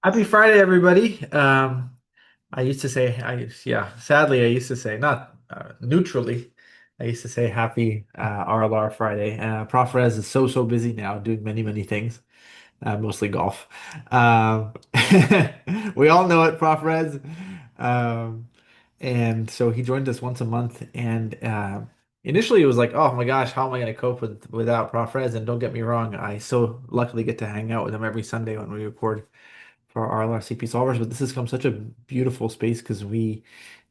Happy Friday, everybody. I used to say, sadly, I used to say, not neutrally, I used to say happy RLR Friday. Prof Rez is so busy now doing many things, mostly golf. Um, we all know it, Prof Rez. Um, and so he joined us once a month. And initially it was like, oh my gosh, how am I going to cope without Prof Rez? And don't get me wrong, I so luckily get to hang out with him every Sunday when we record for our LRCP solvers, but this has become such a beautiful space because we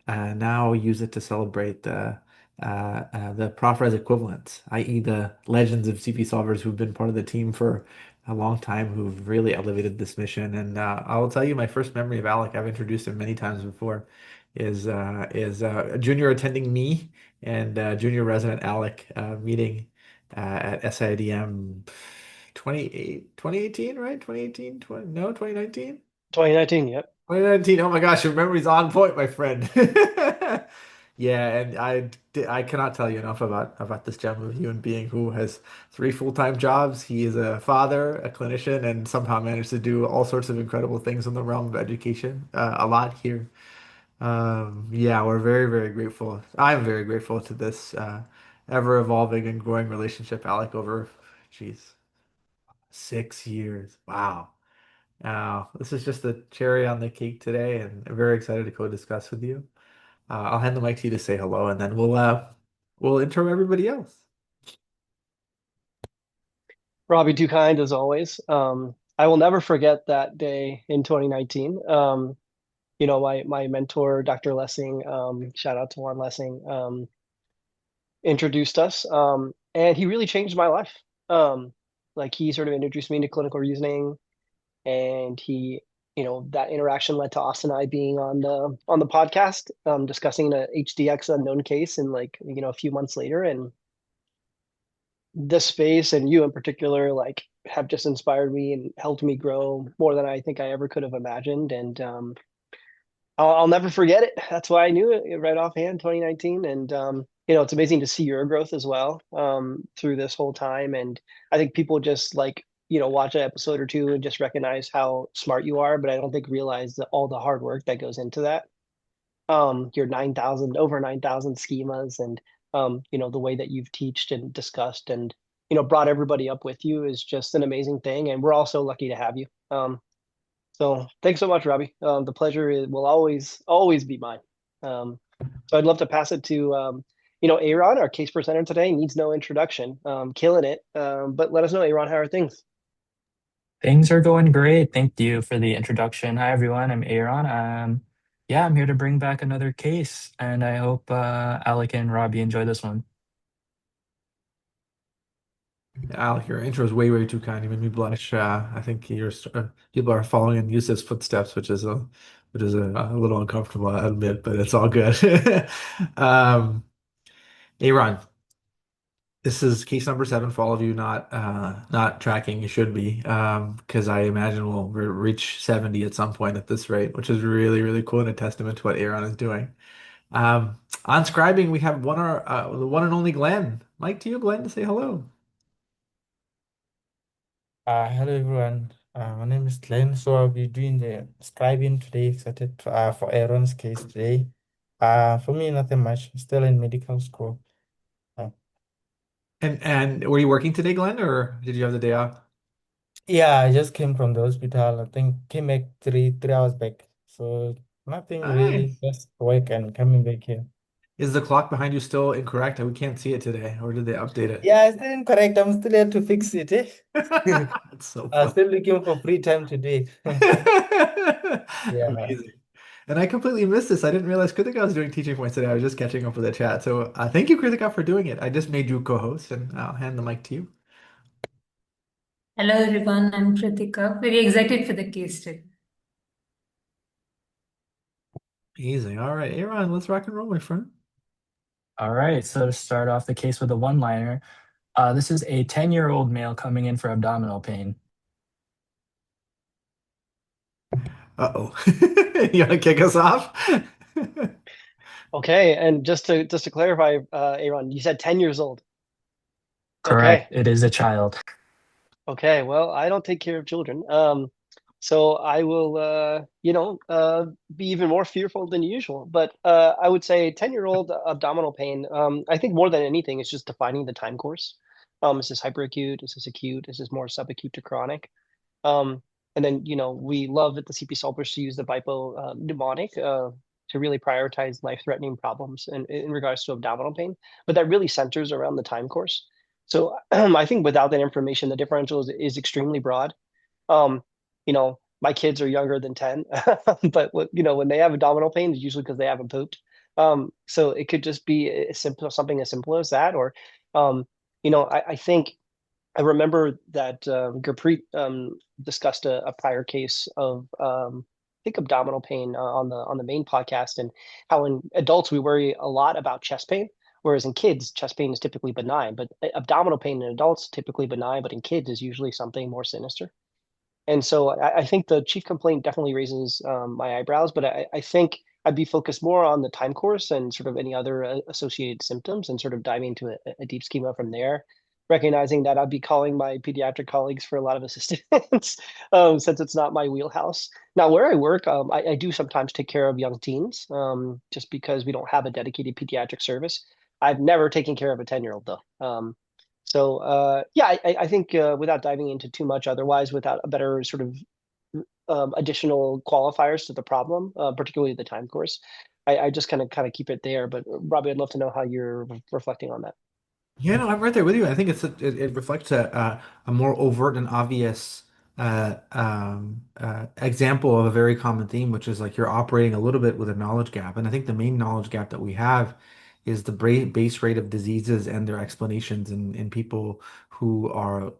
now use it to celebrate the ProfRes equivalents, i.e. the legends of CP solvers who've been part of the team for a long time, who've really elevated this mission. And I will tell you, my first memory of Alec, I've introduced him many times before, is a junior attending me and junior resident Alec meeting at SIDM 2018, right? 2018, 20, no, 2019? 2019, yep. 2019. Oh my gosh, your memory's on point, my friend. Yeah, and I cannot tell you enough about this gem of a human being who has three full-time jobs. He is a father, a clinician, and somehow managed to do all sorts of incredible things in the realm of education. A lot here. Yeah, we're very grateful. I'm very grateful to this ever evolving and growing relationship, Alec, over, geez, 6 years. Wow. This is just the cherry on the cake today, and I'm very excited to co-discuss with you. I'll hand the mic to you to say hello, and then we'll intro everybody else. Robbie, too kind as always. I will never forget that day in 2019. My mentor, Dr. Lessing, shout out to Juan Lessing, introduced us, and he really changed my life. Like he sort of introduced me to clinical reasoning, and that interaction led to Austin and I being on the podcast, discussing the HDX unknown case, and a few months later, and this space and you in particular have just inspired me and helped me grow more than I think I ever could have imagined. And I'll never forget it. That's why I knew it right offhand, 2019. And it's amazing to see your growth as well, through this whole time. And I think people just watch an episode or two and just recognize how smart you are, but I don't think realize all the hard work that goes into that. Your 9,000 over 9,000 schemas, and the way that you've teached and discussed and brought everybody up with you is just an amazing thing, and we're all so lucky to have you. So thanks so much, Robbie. The pleasure will always be mine. So I'd love to pass it to Aaron, our case presenter today. Needs no introduction, killing it. But let us know, Aaron, how are things? Things are going great. Thank you for the introduction. Hi, everyone. I'm Aaron. Yeah, I'm here to bring back another case, and I hope Alec and Robbie enjoy this one. Alec, your intro is way too kind. You made me blush. I think people are following in Yusuf's footsteps, which is a little uncomfortable, I admit, but it's all good. Um, Aaron, this is case number 7 for all of you not tracking. You should be, because I imagine we'll reach 70 at some point at this rate, which is really cool and a testament to what Aaron is doing. On scribing, we have the one and only Glenn. Mike to you, Glenn, to say hello. Hello everyone. My name is Glenn. So I'll be doing the scribing today. Excited for Aaron's case today. For me, nothing much. Still in medical school. Uh, And were you working today, Glenn, or did you have the day off? yeah, I just came from the hospital. I think came back three hours back. So nothing really, Nice. just work and coming back here. Is the clock behind you still incorrect? We can't see it today, or did they update it? Yeah, it's still incorrect. I'm still here to fix it. That's so I'm funny. still looking for free time to do it. Yeah. Amazing. And I completely missed this. I didn't realize Kritika was doing teaching points today. I was just catching up with the chat. So thank you, Kritika, for doing it. I just made you co-host, and I'll hand the mic to you. Hello everyone, I'm Kritika. Very excited for the case study. Amazing. All right, Aaron, let's rock and roll, my friend. All right, so to start off the case with a one-liner, this is a 10-year-old male coming in for abdominal pain. Uh-oh. You want to kick us off? Okay, and just to clarify, Aaron, you said 10 years old. Correct, Okay. it is a child. Okay, well, I don't take care of children. So I will, be even more fearful than usual. But I would say 10-year-old abdominal pain, I think more than anything, is just defining the time course. Is this hyperacute? Is this acute? Is this more subacute to chronic? Um, and then, we love at the CP Solvers to use the BIPO mnemonic to really prioritize life-threatening problems in regards to abdominal pain. But that really centers around the time course. So I think without that information, the differential is extremely broad. My kids are younger than 10, but when they have abdominal pain, it's usually because they haven't pooped. So it could just be something as simple as that, or I think I remember that Gurpreet discussed a prior case of I think abdominal pain on the main podcast, and how in adults we worry a lot about chest pain, whereas in kids chest pain is typically benign, but abdominal pain in adults typically benign, but in kids is usually something more sinister. And so I think the chief complaint definitely raises my eyebrows, but I think I'd be focused more on the time course and sort of any other associated symptoms, and sort of diving into a deep schema from there, recognizing that I'd be calling my pediatric colleagues for a lot of assistance since it's not my wheelhouse. Now, where I work, I do sometimes take care of young teens just because we don't have a dedicated pediatric service. I've never taken care of a 10-year-old though. So yeah, I think without diving into too much otherwise, without a better sort of additional qualifiers to the problem, particularly the time course, I just kind of keep it there. But Robbie, I'd love to know how you're reflecting on that. Yeah, no, I'm right there with you. I think it reflects a more overt and obvious example of a very common theme, which is like you're operating a little bit with a knowledge gap. And I think the main knowledge gap that we have is the base rate of diseases and their explanations in people who are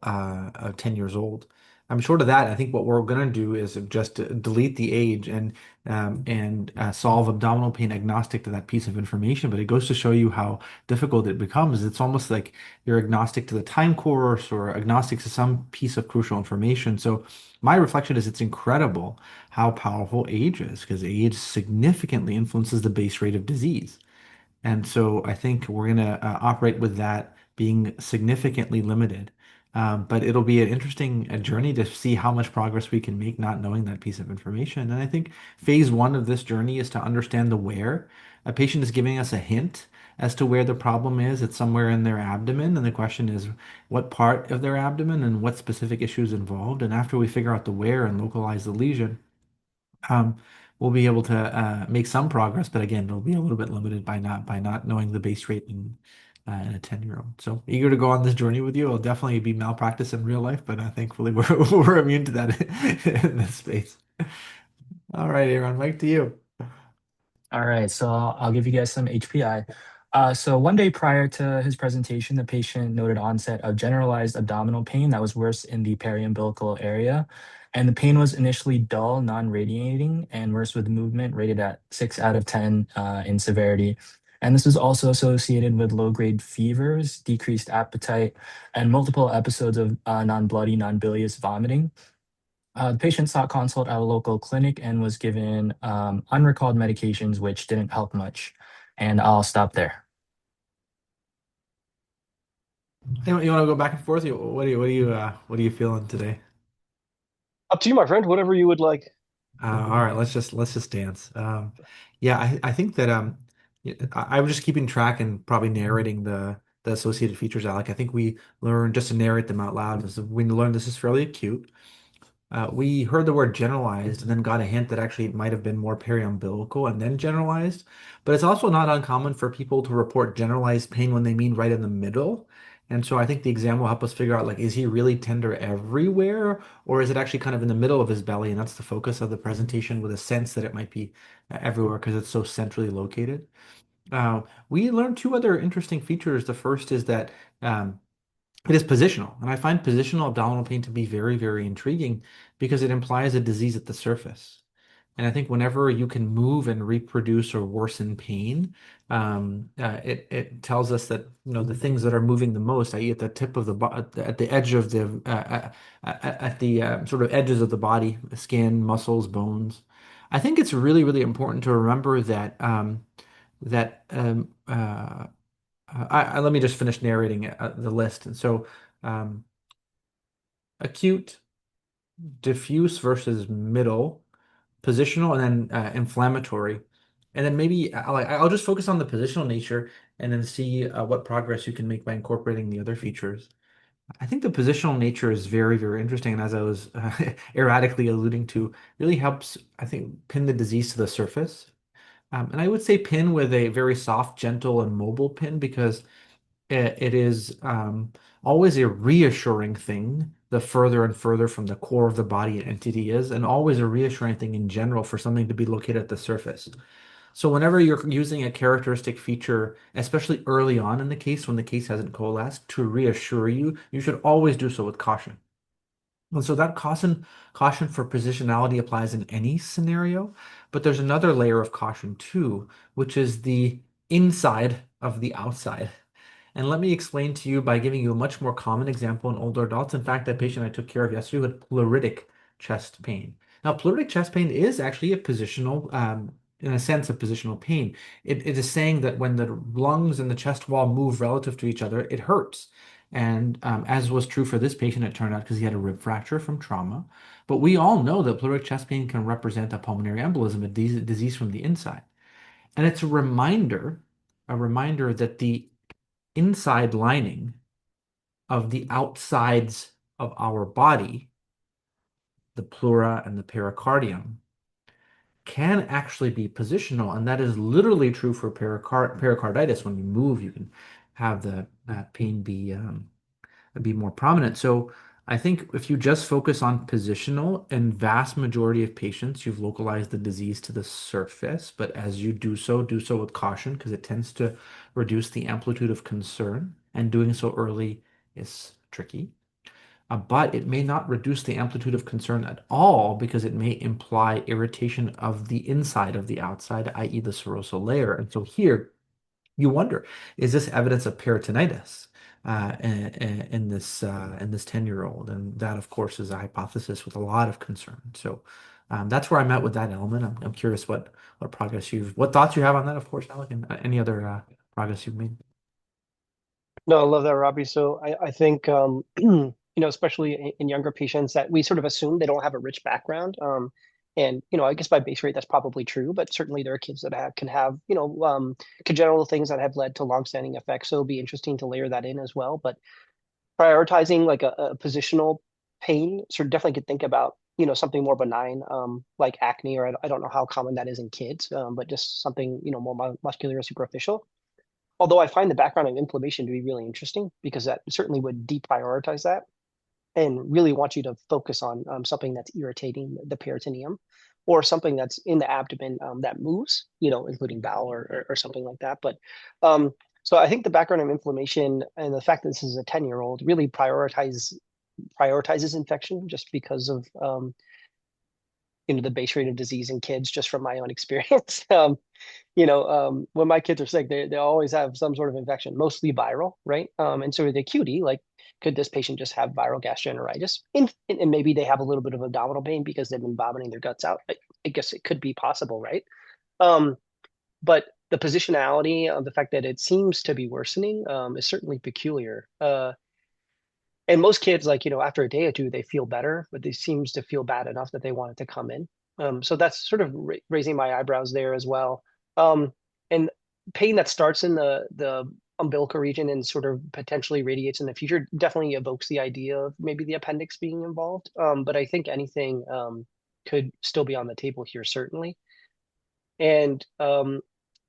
10 years old. I'm short of that. I think what we're going to do is just delete the age and solve abdominal pain agnostic to that piece of information. But it goes to show you how difficult it becomes. It's almost like you're agnostic to the time course or agnostic to some piece of crucial information. So my reflection is it's incredible how powerful age is, because age significantly influences the base rate of disease. And so I think we're going to operate with that being significantly limited. But it'll be an interesting journey to see how much progress we can make not knowing that piece of information. And I think phase one of this journey is to understand the where. A patient is giving us a hint as to where the problem is. It's somewhere in their abdomen. And the question is what part of their abdomen and what specific issues involved. And after we figure out the where and localize the lesion, um, we'll be able to make some progress, but again, it'll be a little bit limited by not knowing the base rate in a 10-year-old. So eager to go on this journey with you. It'll definitely be malpractice in real life, but thankfully we're we're immune to that in this space. All right, Aaron, Mike to you. All right, so I'll give you guys some HPI. So one day prior to his presentation, the patient noted onset of generalized abdominal pain that was worse in the periumbilical area. And the pain was initially dull, non-radiating, and worse with movement, rated at 6 out of 10 in severity. And this was also associated with low-grade fevers, decreased appetite, and multiple episodes of non-bloody, non-bilious vomiting. The patient sought consult at a local clinic and was given unrecalled medications, which didn't help much. And I'll stop there. You want to go back and forth? What are you feeling today? Up to you, my friend. Whatever you would like. All right, let's just dance. Yeah, I think that I was just keeping track and probably narrating the associated features, Alec. I think we learned just to narrate them out loud. We learned this is fairly acute. We heard the word generalized and then got a hint that actually it might have been more periumbilical and then generalized. But it's also not uncommon for people to report generalized pain when they mean right in the middle. And so I think the exam will help us figure out, like, is he really tender everywhere, or is it actually kind of in the middle of his belly? And that's the focus of the presentation, with a sense that it might be everywhere because it's so centrally located. We learned two other interesting features. The first is that it is positional, and I find positional abdominal pain to be very, very intriguing because it implies a disease at the surface. And I think whenever you can move and reproduce or worsen pain, it tells us that the things that are moving the most, i.e., at the tip of at the edge of the at the sort of edges of the body, skin, muscles, bones. I think it's really, really important to remember that that let me just finish narrating the list. And so, um, acute, diffuse versus middle, positional, and then inflammatory. And then maybe I'll just focus on the positional nature and then see what progress you can make by incorporating the other features. I think the positional nature is very, very interesting. And as I was erratically alluding to, really helps, I think, pin the disease to the surface. And I would say pin with a very soft, gentle, and mobile pin because it is always a reassuring thing the further and further from the core of the body an entity is, and always a reassuring thing in general for something to be located at the surface. So whenever you're using a characteristic feature, especially early on in the case when the case hasn't coalesced, to reassure you, you should always do so with caution. And so that caution for positionality applies in any scenario, but there's another layer of caution too, which is the inside of the outside. And let me explain to you by giving you a much more common example in older adults. In fact, a patient I took care of yesterday with pleuritic chest pain. Now, pleuritic chest pain is actually a positional, in a sense, a positional pain. It is saying that when the lungs and the chest wall move relative to each other, it hurts. And as was true for this patient, it turned out because he had a rib fracture from trauma. But we all know that pleuritic chest pain can represent a pulmonary embolism, a disease from the inside. And it's a reminder that the inside lining of the outsides of our body, the pleura and the pericardium, can actually be positional. And that is literally true for pericarditis. When you move, you can have that pain be more prominent. So I think if you just focus on positional, in vast majority of patients, you've localized the disease to the surface. But as you do so with caution because it tends to reduce the amplitude of concern, and doing so early is tricky. But it may not reduce the amplitude of concern at all because it may imply irritation of the inside of the outside, i.e. the serosal layer. And so here you wonder, is this evidence of peritonitis in this 10-year-old? And that, of course, is a hypothesis with a lot of concern. So that's where I'm at with that element. I'm curious what thoughts you have on that, of course, Alec, and any other progress you've made. No, I love that, Robbie. So I think especially in younger patients that we sort of assume they don't have a rich background. And I guess by base rate that's probably true, but certainly there are kids that can have congenital things that have led to longstanding effects. So it'll be interesting to layer that in as well. But prioritizing like a positional pain, sort of definitely could think about something more benign, like acne, or I don't know how common that is in kids, but just something more muscular or superficial. Although I find the background of inflammation to be really interesting because that certainly would deprioritize that and really want you to focus on something that's irritating the peritoneum or something that's in the abdomen that moves, including bowel or something like that. But so I think the background of inflammation and the fact that this is a 10-year-old really prioritizes infection just because of the base rate of disease in kids, just from my own experience. When my kids are sick, they always have some sort of infection, mostly viral, right? And so with the QD, like, could this patient just have viral gastroenteritis? And maybe they have a little bit of abdominal pain because they've been vomiting their guts out. I guess it could be possible, right? But the positionality of the fact that it seems to be worsening is certainly peculiar. And most kids, like, after a day or two, they feel better, but they seems to feel bad enough that they want it to come in. So that's sort of raising my eyebrows there as well. And pain that starts in the umbilical region and sort of potentially radiates in the future definitely evokes the idea of maybe the appendix being involved. But I think anything could still be on the table here, certainly. And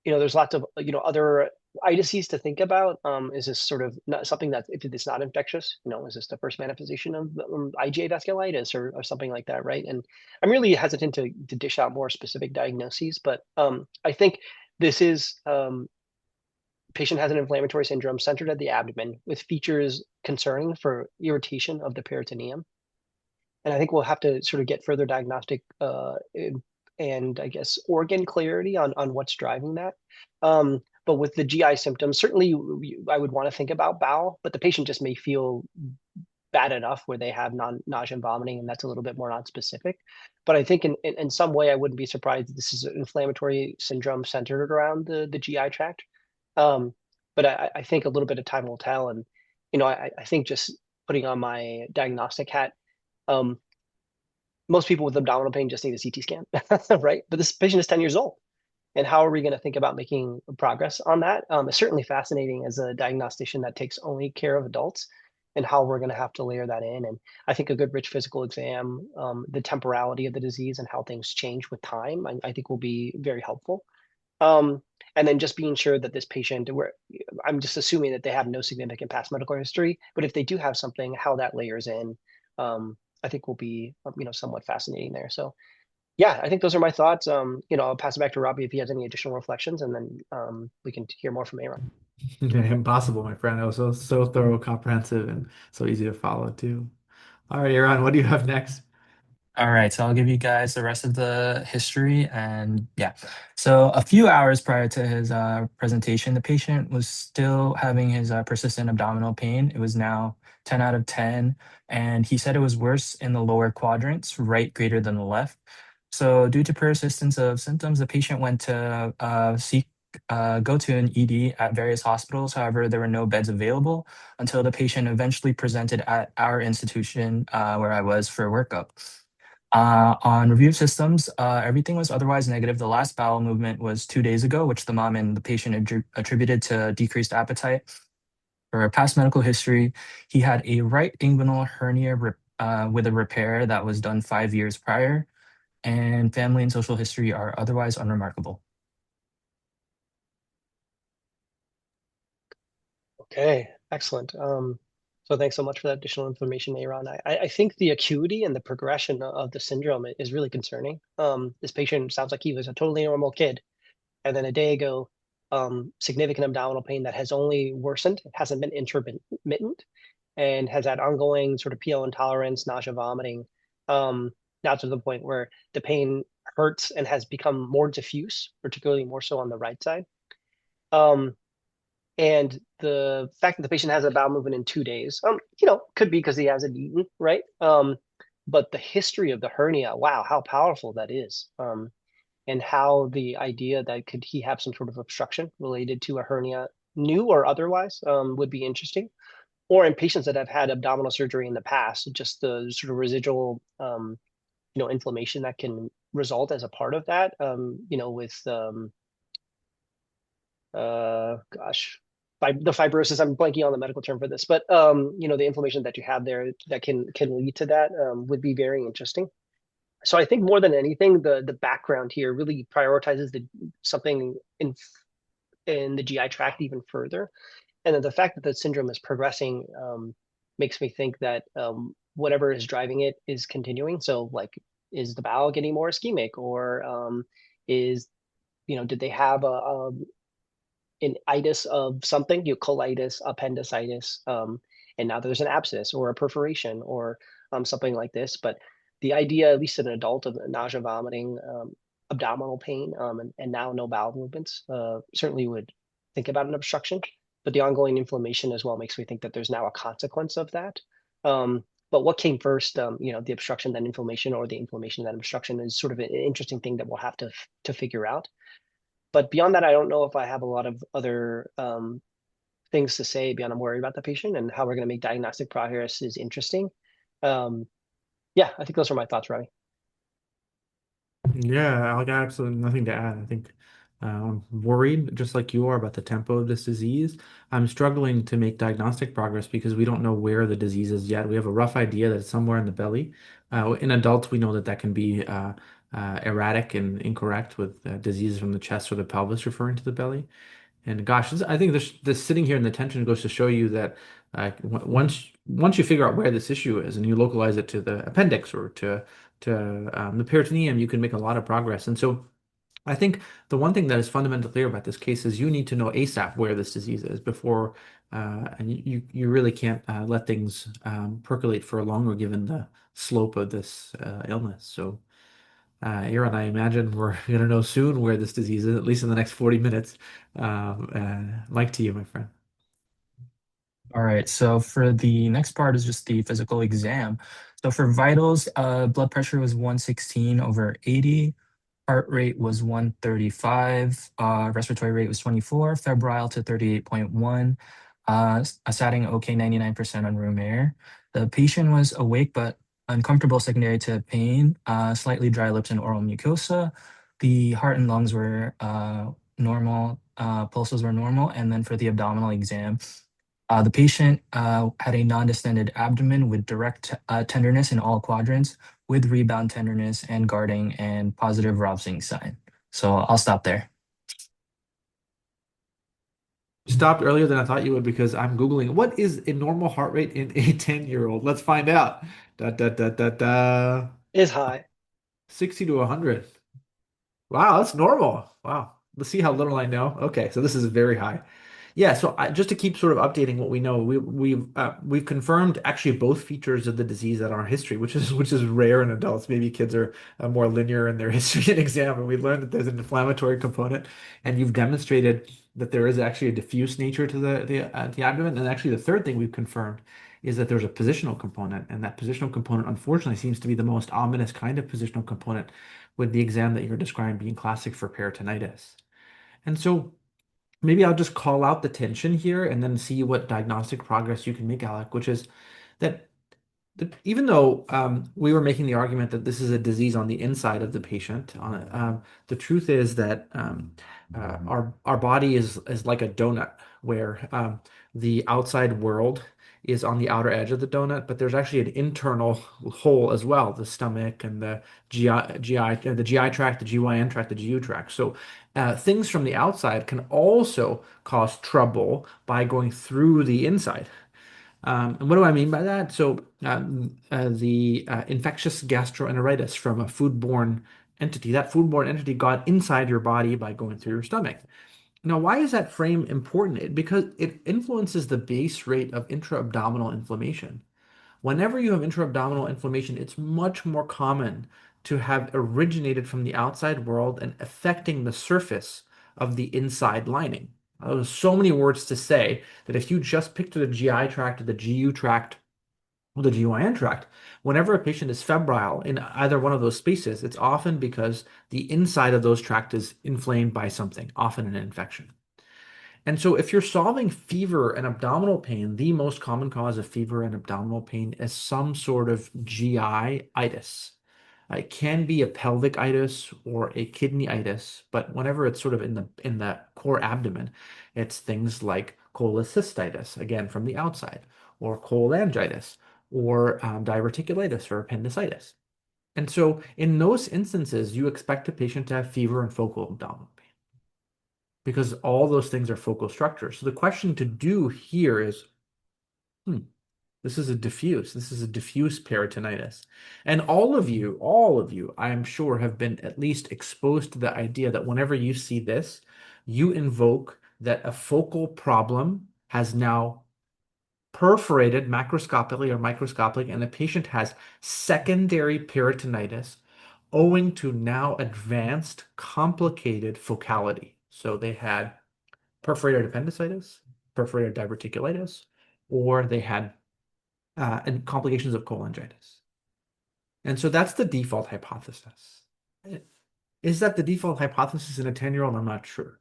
there's lots of other itises to think about. Is this sort of not something that if it's not infectious, is this the first manifestation of IgA vasculitis or something like that, right? And I'm really hesitant to dish out more specific diagnoses, but I think this is patient has an inflammatory syndrome centered at the abdomen with features concerning for irritation of the peritoneum. And I think we'll have to sort of get further diagnostic and I guess organ clarity on what's driving that. But with the GI symptoms, certainly I would want to think about bowel, but the patient just may feel bad enough where they have nausea and vomiting, and that's a little bit more non-specific. But I think in some way, I wouldn't be surprised if this is an inflammatory syndrome centered around the GI tract. But I think a little bit of time will tell. And, I think just putting on my diagnostic hat, most people with abdominal pain just need a CT scan, right? But this patient is 10 years old. And how are we going to think about making progress on that? It's certainly fascinating as a diagnostician that takes only care of adults, and how we're going to have to layer that in. And I think a good rich physical exam, the temporality of the disease and how things change with time, I think will be very helpful. Um, and then just being sure that this patient, I'm just assuming that they have no significant past medical history, but if they do have something, how that layers in, I think will be, somewhat fascinating there. So yeah, I think those are my thoughts. I'll pass it back to Robbie if he has any additional reflections, and then we can hear more from Aaron. Impossible, my friend. It was so thorough, comprehensive, and so easy to follow too. All right, Aaron, what do you have next? All right, so I'll give you guys the rest of the history. And yeah, so a few hours prior to his presentation, the patient was still having his persistent abdominal pain. It was now 10 out of 10. And he said it was worse in the lower quadrants, right greater than the left. So, due to persistence of symptoms, the patient went to go to an ED at various hospitals. However, there were no beds available until the patient eventually presented at our institution where I was for workup. On review of systems, everything was otherwise negative. The last bowel movement was 2 days ago, which the mom and the patient attributed to decreased appetite. For past medical history, he had a right inguinal hernia with a repair that was done 5 years prior, and family and social history are otherwise unremarkable. Okay, excellent. So thanks so much for that additional information, Aaron. I think the acuity and the progression of the syndrome is really concerning. This patient sounds like he was a totally normal kid, and then a day ago, significant abdominal pain that has only worsened. It hasn't been intermittent, and has had ongoing sort of PO intolerance, nausea, vomiting, now to the point where the pain hurts and has become more diffuse, particularly more so on the right side. Um, and the fact that the patient has a bowel movement in 2 days, could be because he hasn't eaten, right? But the history of the hernia, wow, how powerful that is. And how the idea that could he have some sort of obstruction related to a hernia, new or otherwise, would be interesting. Or in patients that have had abdominal surgery in the past, just the sort of residual, inflammation that can result as a part of that, with gosh, the fibrosis. I'm blanking on the medical term for this, but the inflammation that you have there that can lead to that, would be very interesting. So I think more than anything, the background here really prioritizes something in the GI tract even further, and then the fact that the syndrome is progressing, makes me think that, whatever is driving it is continuing. So like, is the bowel getting more ischemic, or is did they have an itis of something, colitis, appendicitis, and now there's an abscess or a perforation or something like this. But the idea, at least in an adult, of nausea, vomiting, abdominal pain, and now no bowel movements, certainly would think about an obstruction. But the ongoing inflammation as well makes me think that there's now a consequence of that. But what came first, the obstruction, then inflammation, or the inflammation, then obstruction, is sort of an interesting thing that we'll have to figure out. But beyond that, I don't know if I have a lot of other things to say beyond I'm worried about the patient, and how we're going to make diagnostic progress is interesting. Yeah, I think those are my thoughts, Robbie. Yeah, I got absolutely nothing to add. I think I'm worried, just like you are, about the tempo of this disease. I'm struggling to make diagnostic progress because we don't know where the disease is yet. We have a rough idea that it's somewhere in the belly. In adults, we know that that can be erratic and incorrect with diseases from the chest or the pelvis referring to the belly. And gosh, I think this sitting here in the tension goes to show you that once you figure out where this issue is and you localize it to the appendix or to the peritoneum, you can make a lot of progress. And so I think the one thing that is fundamentally clear about this case is you need to know ASAP where this disease is before, and you really can't let things percolate for longer given the slope of this illness. So. Aaron, I imagine we're going to know soon where this disease is, at least in the next 40 minutes. Mike, to you, my friend. All right, so for the next part is just the physical exam. So for vitals, blood pressure was 116 over 80, heart rate was 135, respiratory rate was 24, febrile to 38.1, a satting okay 99% on room air. The patient was awake but uncomfortable secondary to pain, slightly dry lips and oral mucosa. The heart and lungs were normal, pulses were normal. And then for the abdominal exam, the patient had a non-distended abdomen with direct tenderness in all quadrants, with rebound tenderness and guarding and positive Robsing sign. So I'll stop there. You stopped earlier than I thought you would because I'm Googling what is a normal heart rate in a 10-year-old? Let's find out. Da, da, da, da, da. Is high. 60 to 100. Wow, that's normal. Wow. Let's see how little I know. Okay, so this is very high. Yeah, so just to keep sort of updating what we know, we've confirmed actually both features of the disease at our history, which is rare in adults. Maybe kids are more linear in their history and exam, and we learned that there's an inflammatory component, and you've demonstrated that there is actually a diffuse nature to the abdomen. And actually, the third thing we've confirmed is that there's a positional component, and that positional component, unfortunately, seems to be the most ominous kind of positional component, with the exam that you're describing being classic for peritonitis. And so maybe I'll just call out the tension here and then see what diagnostic progress you can make, Alec, which is that even though we were making the argument that this is a disease on the inside of the patient, the truth is that our body is like a donut where the outside world is on the outer edge of the donut, but there's actually an internal hole as well, the stomach and the GI tract, the GYN tract, the GU tract. So things from the outside can also cause trouble by going through the inside. And what do I mean by that? So, the infectious gastroenteritis from a foodborne entity, that foodborne entity got inside your body by going through your stomach. Now, why is that frame important? Because it influences the base rate of intra-abdominal inflammation. Whenever you have intra-abdominal inflammation, it's much more common to have originated from the outside world and affecting the surface of the inside lining. There's so many words to say that if you just pick to the GI tract or the GU tract or the GYN tract, whenever a patient is febrile in either one of those spaces, it's often because the inside of those tract is inflamed by something, often an infection. And so if you're solving fever and abdominal pain, the most common cause of fever and abdominal pain is some sort of GI itis. It can be a pelvic itis or a kidney itis, but whenever it's sort of in the core abdomen, it's things like cholecystitis, again from the outside, or cholangitis, or diverticulitis or appendicitis. And so in those instances, you expect a patient to have fever and focal abdominal pain because all those things are focal structures. So the question to do here is, this is a diffuse peritonitis. And all of you, I am sure, have been at least exposed to the idea that whenever you see this, you invoke that a focal problem has now perforated macroscopically or microscopically, and the patient has secondary peritonitis owing to now advanced complicated focality. So they had perforated appendicitis, perforated diverticulitis, or they had and complications of cholangitis. And so that's the default hypothesis. Is that the default hypothesis in a 10-year-old? I'm not sure.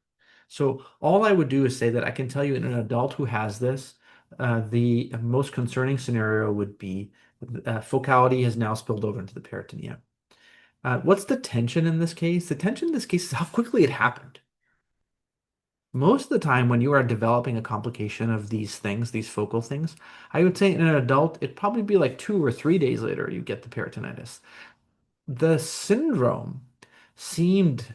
So all I would do is say that I can tell you in an adult who has this, the most concerning scenario would be focality has now spilled over into the peritoneum. What's the tension in this case? The tension in this case is how quickly it happened. Most of the time when you are developing a complication of these things, these focal things, I would say in an adult, it'd probably be like 2 or 3 days later you get the peritonitis. The syndrome seemed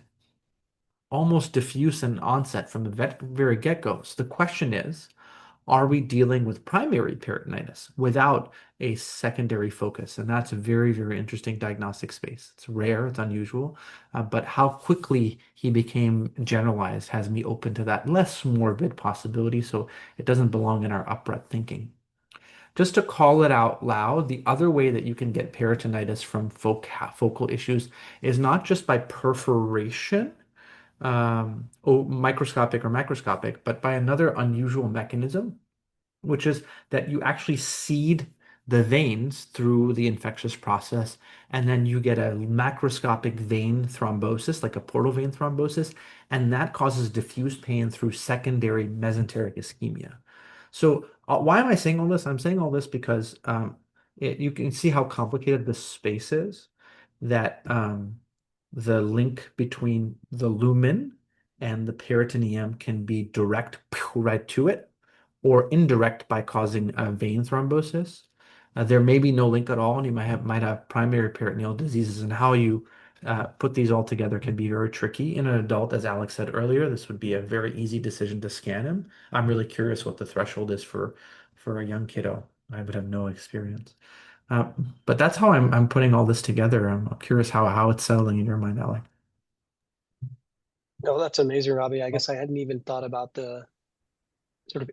almost diffuse in onset from the very get-go. So the question is, are we dealing with primary peritonitis without a secondary focus? And that's a very, very interesting diagnostic space. It's rare, it's unusual, but how quickly he became generalized has me open to that less morbid possibility, so it doesn't belong in our upbred thinking. Just to call it out loud, the other way that you can get peritonitis from focal issues is not just by perforation, microscopic or macroscopic, but by another unusual mechanism, which is that you actually seed the veins through the infectious process, and then you get a macroscopic vein thrombosis, like a portal vein thrombosis, and that causes diffuse pain through secondary mesenteric ischemia. So why am I saying all this? I'm saying all this because you can see how complicated the space is, that the link between the lumen and the peritoneum can be direct right to it, or indirect by causing a vein thrombosis. There may be no link at all, and you might have primary peritoneal diseases, and how you put these all together can be very tricky. In an adult, as Alex said earlier, this would be a very easy decision to scan him. I'm really curious what the threshold is for a young kiddo. I would have no experience. Uh, but that's how I'm putting all this together. I'm curious how it's settling in your mind, Alec. No, that's amazing, Robbie. I guess I hadn't even thought about the sort of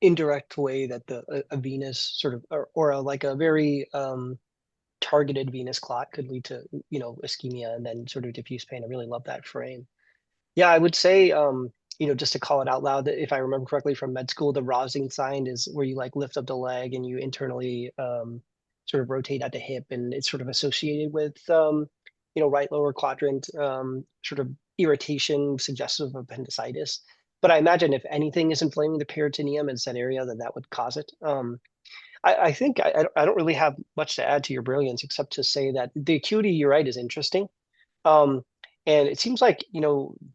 indirect way that a venous sort of or like a very targeted venous clot could lead to ischemia and then sort of diffuse pain. I really love that frame. Yeah, I would say, just to call it out loud, that if I remember correctly from med school, the Rosing sign is where you like lift up the leg and you internally sort of rotate at the hip, and it's sort of associated with right lower quadrant sort of irritation suggestive of appendicitis. But I imagine if anything is inflaming the peritoneum in that area, then that would cause it. I think I don't really have much to add to your brilliance, except to say that the acuity, you're right, is interesting. Um, and it seems like,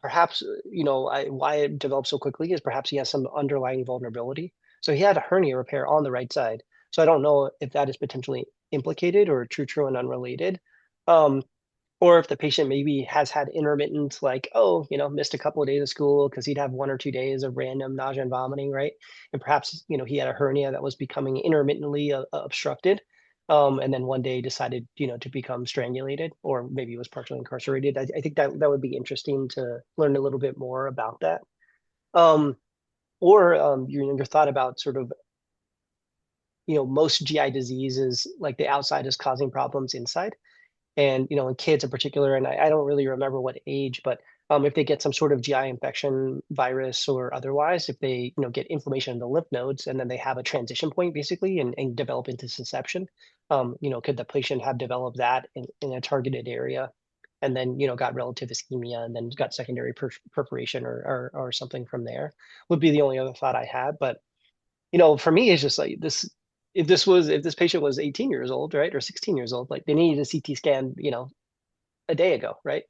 perhaps, why it developed so quickly is perhaps he has some underlying vulnerability. So he had a hernia repair on the right side. So I don't know if that is potentially implicated or true and unrelated. Um, or if the patient maybe has had intermittent, like, missed a couple of days of school because he'd have 1 or 2 days of random nausea and vomiting, right? And perhaps, he had a hernia that was becoming intermittently obstructed. And then one day decided, to become strangulated, or maybe was partially incarcerated. I think that would be interesting to learn a little bit more about that. Or your thought about sort of, most GI diseases, like the outside is causing problems inside. And in kids in particular, and I don't really remember what age, but if they get some sort of GI infection, virus or otherwise, if they get inflammation in the lymph nodes, and then they have a transition point basically and develop into intussusception, could the patient have developed that in a targeted area, and then got relative ischemia, and then got secondary perforation or something from there? Would be the only other thought I had. But for me, it's just like this. If this patient was 18 years old, right, or 16 years old, like they needed a CT scan, a day ago, right?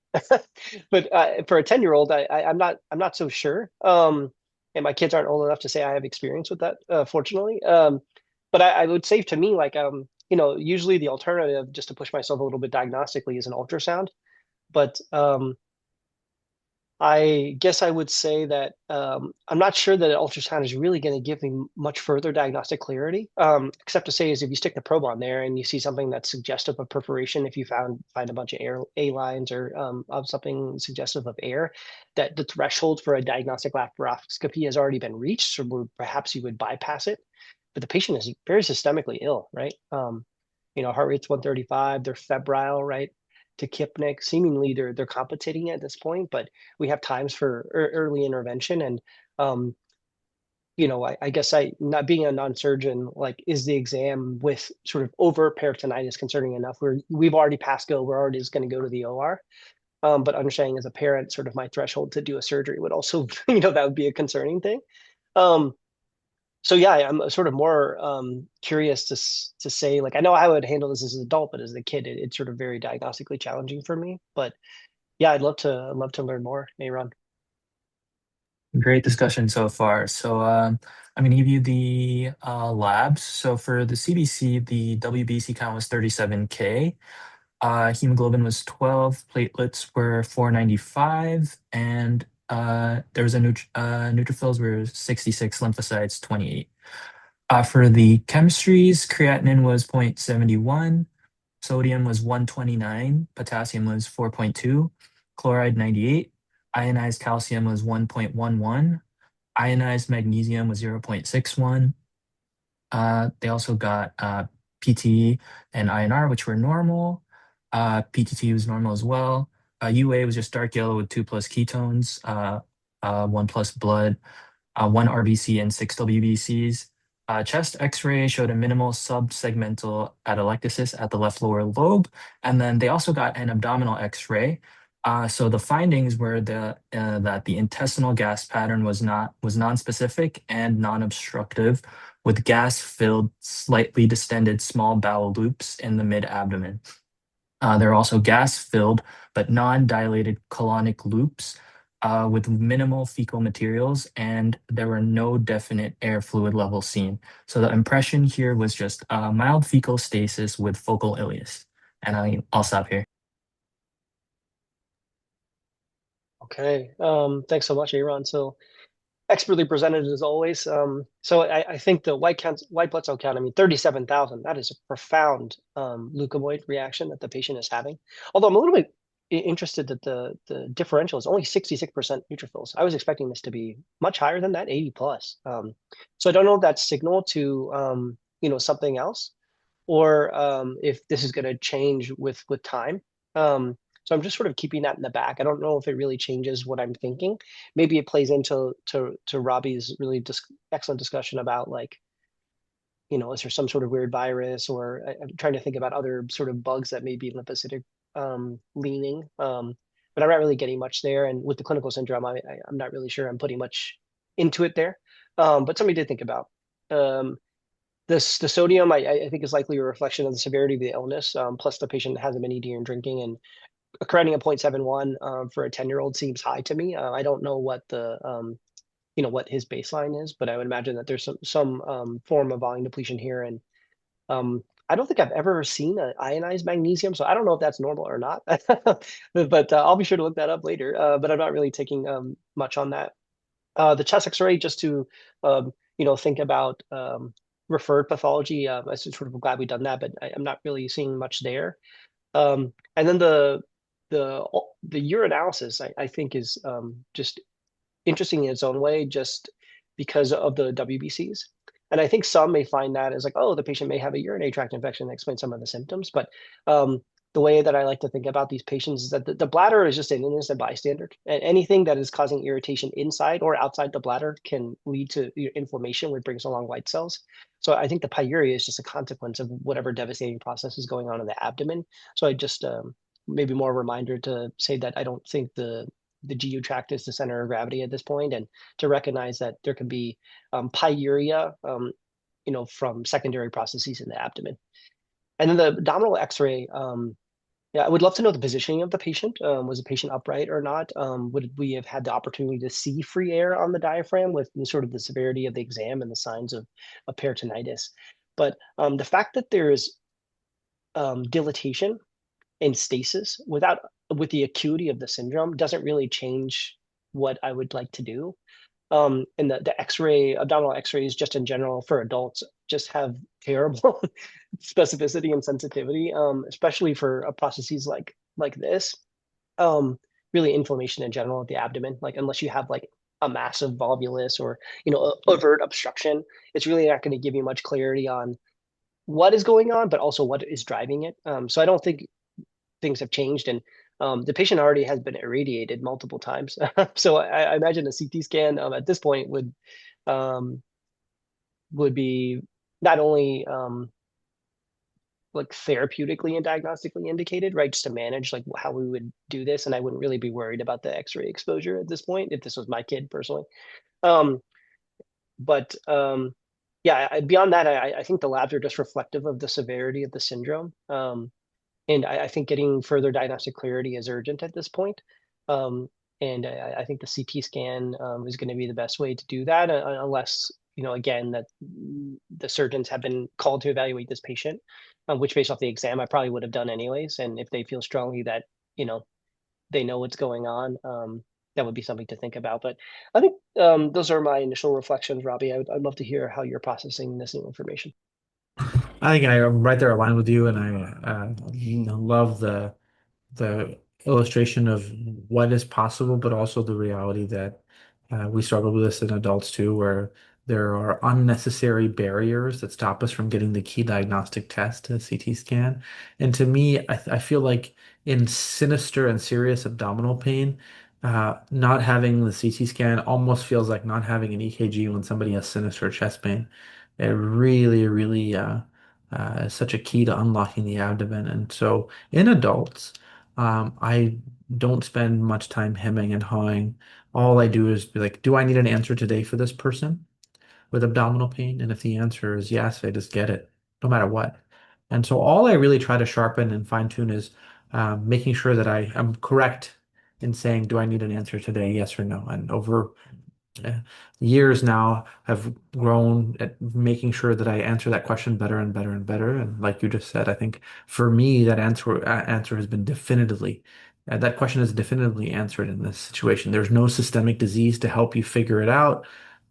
But for a 10-year-old, I'm not so sure. And my kids aren't old enough to say I have experience with that, fortunately. But I would say, to me, like, usually the alternative, just to push myself a little bit diagnostically, is an ultrasound. But I guess I would say that I'm not sure that an ultrasound is really going to give me much further diagnostic clarity, except to say is if you stick the probe on there and you see something that's suggestive of perforation, if you find a bunch of air A lines or of something suggestive of air, that the threshold for a diagnostic laparoscopy has already been reached, so perhaps you would bypass it. But the patient is very systemically ill, right? Heart rate's 135, they're febrile, right? Tachypnic, seemingly they're compensating at this point, but we have times for early intervention. And I guess not being a non-surgeon, like, is the exam with sort of overt peritonitis concerning enough? We've already passed go, we're already just going to go to the OR. But understanding as a parent, sort of my threshold to do a surgery would also, that would be a concerning thing. So yeah, I'm sort of more curious to say, like, I know I would handle this as an adult, but as a kid, it's sort of very diagnostically challenging for me. But yeah, I'd love to learn more, Aaron. Great discussion so far. So I'm going to give you the labs. So for the CBC, the WBC count was 37K. Hemoglobin was 12, platelets were 495, and there was a neutrophils were 66, lymphocytes 28. For the chemistries, creatinine was 0.71, sodium was 129, potassium was 4.2, chloride 98, ionized calcium was 1.11, ionized magnesium was 0.61. They also got PT and INR, which were normal. PTT was normal as well. UA was just dark yellow with 2+ ketones, 1+ blood, 1 RBC and 6 WBCs. Chest X-ray showed a minimal subsegmental atelectasis at the left lower lobe, and then they also got an abdominal X-ray. So the findings were that the intestinal gas pattern was non-specific and non-obstructive, with gas-filled, slightly distended small bowel loops in the mid-abdomen. There are also gas-filled but non-dilated colonic loops with minimal fecal materials, and there were no definite air fluid levels seen. So the impression here was just mild fecal stasis with focal ileus. And I'll stop here. Okay. Thanks so much, Aaron. So expertly presented as always. So I think the white blood cell count, I mean, 37,000, that is a profound leukemoid reaction that the patient is having. Although I'm a little bit interested that the differential is only 66% neutrophils. I was expecting this to be much higher than that, 80 plus. So I don't know if that's signal to, something else, or if this is going to change with time. So I'm just sort of keeping that in the back. I don't know if it really changes what I'm thinking. Maybe it plays into Rabih's really excellent discussion about, like, is there some sort of weird virus, or I'm trying to think about other sort of bugs that may be lymphocytic leaning. But I'm not really getting much there. And with the clinical syndrome, I'm not really sure I'm putting much into it there. But something to think about. The sodium, I think, is likely a reflection of the severity of the illness. Plus, the patient hasn't been eating and drinking, and a creatinine of 0.71 for a 10-year-old seems high to me. I don't know what what his baseline is, but I would imagine that there's some form of volume depletion here. And I don't think I've ever seen an ionized magnesium, so I don't know if that's normal or not. But I'll be sure to look that up later. But I'm not really taking much on that. The chest X-ray, just to think about referred pathology. I'm sort of glad we've done that, but I'm not really seeing much there. And then the urinalysis, I think, is just interesting in its own way, just because of the WBCs. And I think some may find that as like, oh, the patient may have a urinary tract infection that explains some of the symptoms. But the way that I like to think about these patients is that the bladder is just an innocent bystander. And anything that is causing irritation inside or outside the bladder can lead to inflammation, which brings along white cells. So I think the pyuria is just a consequence of whatever devastating process is going on in the abdomen. So I just maybe more a reminder to say that I don't think the GU tract is the center of gravity at this point, and to recognize that there can be pyuria, from secondary processes in the abdomen. And then the abdominal X-ray, yeah, I would love to know the positioning of the patient. Was the patient upright or not? Would we have had the opportunity to see free air on the diaphragm with sort of the severity of the exam and the signs of peritonitis? But the fact that there is dilatation and stasis with the acuity of the syndrome doesn't really change what I would like to do. And the X-ray, abdominal X-rays, just in general for adults, just have terrible specificity and sensitivity, especially for processes like this. Really, inflammation in general of the abdomen, like unless you have like a massive volvulus or overt obstruction, it's really not going to give you much clarity on what is going on, but also what is driving it. So I don't think things have changed, and the patient already has been irradiated multiple times. So I imagine a CT scan at this point um, would be not only like therapeutically and diagnostically indicated, right? Just to manage like how we would do this, and I wouldn't really be worried about the X-ray exposure at this point if this was my kid personally. Um, but yeah, beyond that, I think the labs are just reflective of the severity of the syndrome. And I think getting further diagnostic clarity is urgent at this point. And I think the CT scan is going to be the best way to do that, unless, again, that the surgeons have been called to evaluate this patient, which based off the exam, I probably would have done anyways. And if they feel strongly that, they know what's going on, that would be something to think about. But I think those are my initial reflections, Rabih. I'd love to hear how you're processing this new information. I think I'm right there aligned with you, and I love the illustration of what is possible, but also the reality that we struggle with this in adults too, where there are unnecessary barriers that stop us from getting the key diagnostic test, a CT scan. And to me, I feel like in sinister and serious abdominal pain, not having the CT scan almost feels like not having an EKG when somebody has sinister chest pain. It really, really is such a key to unlocking the abdomen. And so in adults, I don't spend much time hemming and hawing. All I do is be like, do I need an answer today for this person? with abdominal pain? And if the answer is yes, I just get it, no matter what. And so all I really try to sharpen and fine tune is making sure that I am correct in saying, do I need an answer today, yes or no? And over uh, years now have grown at making sure that I answer that question better and better and better. And like you just said, I think for me that answer has been definitively that question is definitively answered in this situation. There's no systemic disease to help you figure it out.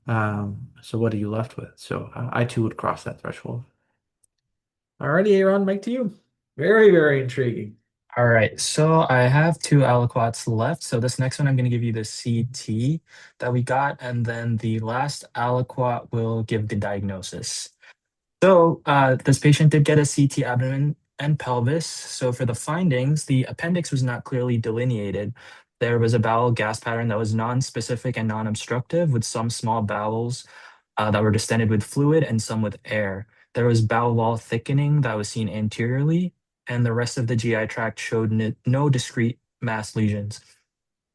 So what are you left with? So I too would cross that threshold. Alrighty, Aaron, Mike to you. Very, very intriguing. All right, so I have two aliquots left. So this next one, I'm going to give you the CT that we got, and then the last aliquot will give the diagnosis. So this patient did get a CT abdomen and pelvis. So for the findings, the appendix was not clearly delineated. There was a bowel gas pattern that was non-specific and non-obstructive, with some small bowels that were distended with fluid and some with air. There was bowel wall thickening that was seen anteriorly, and the rest of the GI tract showed no discrete mass lesions.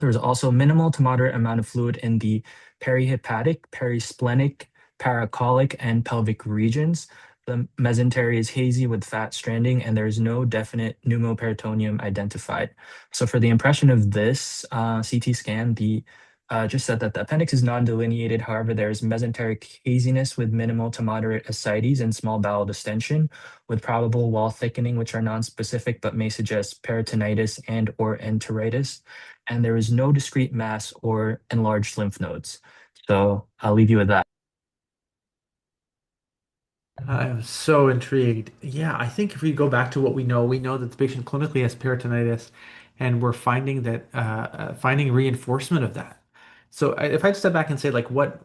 There was also minimal to moderate amount of fluid in the perihepatic, perisplenic, paracolic, and pelvic regions. The mesentery is hazy with fat stranding, and there is no definite pneumoperitoneum identified. So for the impression of this CT scan, the just said that the appendix is non-delineated. However, there is mesenteric haziness with minimal to moderate ascites and small bowel distension, with probable wall thickening, which are non-specific but may suggest peritonitis and or enteritis. And there is no discrete mass or enlarged lymph nodes. So I'll leave you with that. I'm so intrigued. Yeah, I think if we go back to what we know that the patient clinically has peritonitis, and we're finding that finding reinforcement of that. So if I step back and say like what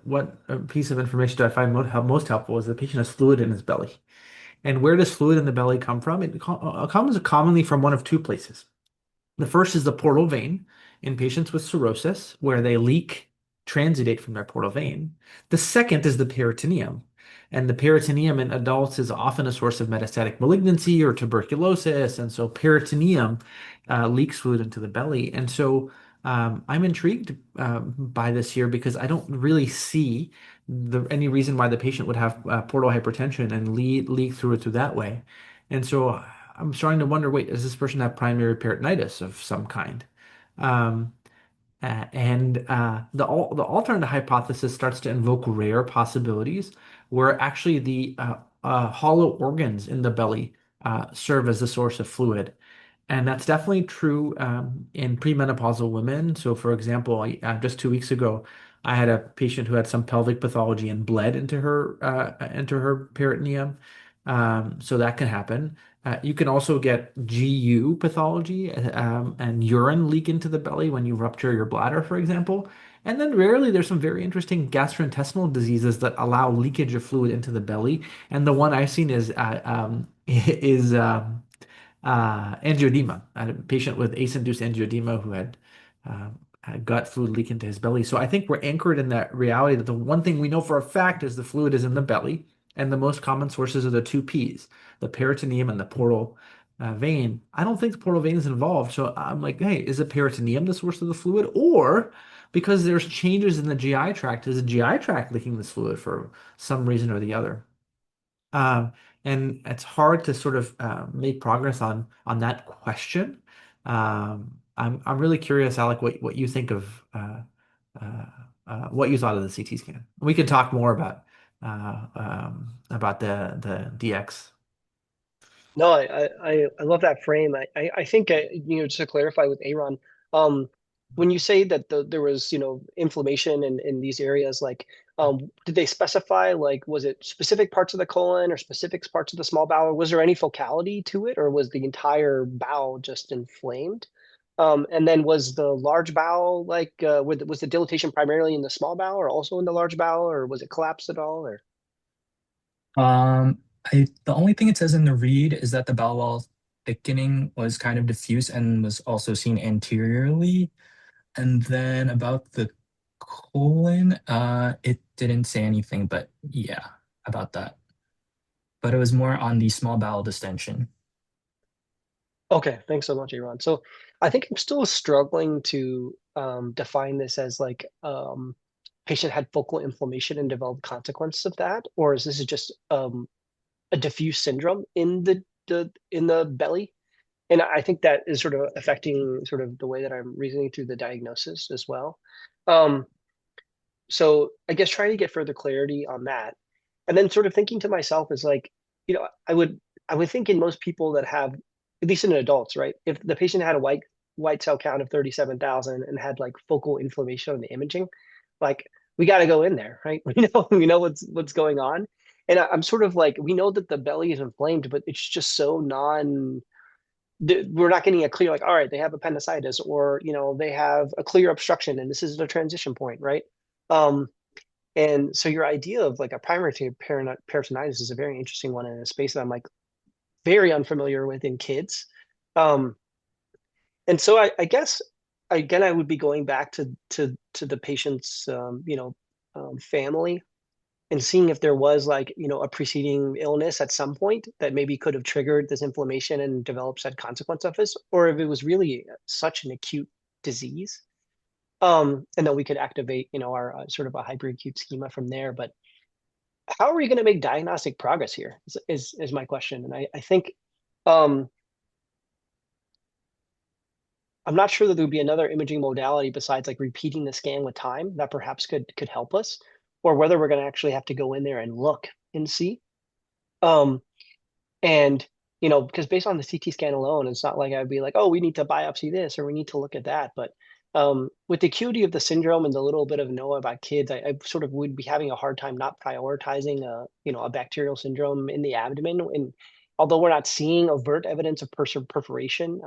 piece of information do I find most helpful is the patient has fluid in his belly. And where does fluid in the belly come from? It comes commonly from one of two places. The first is the portal vein in patients with cirrhosis, where they leak transudates from their portal vein. The second is the peritoneum. And the peritoneum in adults is often a source of metastatic malignancy or tuberculosis. And so peritoneum leaks fluid into the belly. And so I'm intrigued by this here because I don't really see any reason why the patient would have portal hypertension and leak through it through that way. And so I'm starting to wonder, wait, does this person have primary peritonitis of some kind? Um, the alternate hypothesis starts to invoke rare possibilities where actually the hollow organs in the belly serve as the source of fluid. And that's definitely true in premenopausal women. So, for example, just 2 weeks ago, I had a patient who had some pelvic pathology and bled into her peritoneum. So that can happen. You can also get GU pathology and urine leak into the belly when you rupture your bladder, for example. And then rarely there's some very interesting gastrointestinal diseases that allow leakage of fluid into the belly. And the one I've seen is angioedema. I had a patient with ACE-induced angioedema who had gut fluid leak into his belly. So I think we're anchored in that reality that the one thing we know for a fact is the fluid is in the belly, and the most common sources are the two P's, the peritoneum and the portal vein. I don't think the portal vein is involved. So I'm like, hey, is the peritoneum the source of the fluid? Or because there's changes in the GI tract, is the GI tract leaking this fluid for some reason or the other? Um, and it's hard to sort of make progress on that question. I'm really curious, Alec, what you think of uh, what you thought of the CT scan. We can talk more about the DX. No, I love that frame. I think just to clarify with Aaron, um, when you say that there was inflammation in these areas, like did they specify like was it specific parts of the colon or specific parts of the small bowel? Or was there any focality to it, or was the entire bowel just inflamed? And then was the large bowel like was the dilatation primarily in the small bowel or also in the large bowel, or was it collapsed at all? Or The only thing it says in the read is that the bowel wall thickening was kind of diffuse and was also seen anteriorly. And then about the colon, it didn't say anything, but yeah, about that. But it was more on the small bowel distension. Okay, thanks so much, Aaron. So I think I'm still struggling to define this as like patient had focal inflammation and developed consequences of that, or is this just a diffuse syndrome in the belly? And I think that is sort of affecting sort of the way that I'm reasoning through the diagnosis as well. Um, so I guess trying to get further clarity on that, and then sort of thinking to myself is like, I would think in most people that have, at least in adults, right? If the patient had a white cell count of 37,000 and had like focal inflammation on the imaging, like we got to go in there, right? We know what's going on, and I'm sort of like, we know that the belly is inflamed, but it's just so we're not getting a clear, like, all right, they have appendicitis, or they have a clear obstruction and this is the transition point, right? um and so your idea of like a primary peritonitis is a very interesting one in a space that I'm like very unfamiliar with in kids. um and so I guess again I would be going back to the patient's family, and seeing if there was like a preceding illness at some point that maybe could have triggered this inflammation and developed said consequence of this, or if it was really such an acute disease. And then we could activate our sort of a hyperacute schema from there. But how are we going to make diagnostic progress here is my question. And I think um I'm not sure that there would be another imaging modality besides like repeating the scan with time that perhaps could help us, or whether we're going to actually have to go in there and look and see. Um, and because based on the CT scan alone, it's not like I'd be like, oh, we need to biopsy this or we need to look at that. But with the acuity of the syndrome and the little bit of know about kids, I sort of would be having a hard time not prioritizing a bacterial syndrome in the abdomen. And although we're not seeing overt evidence of perforation,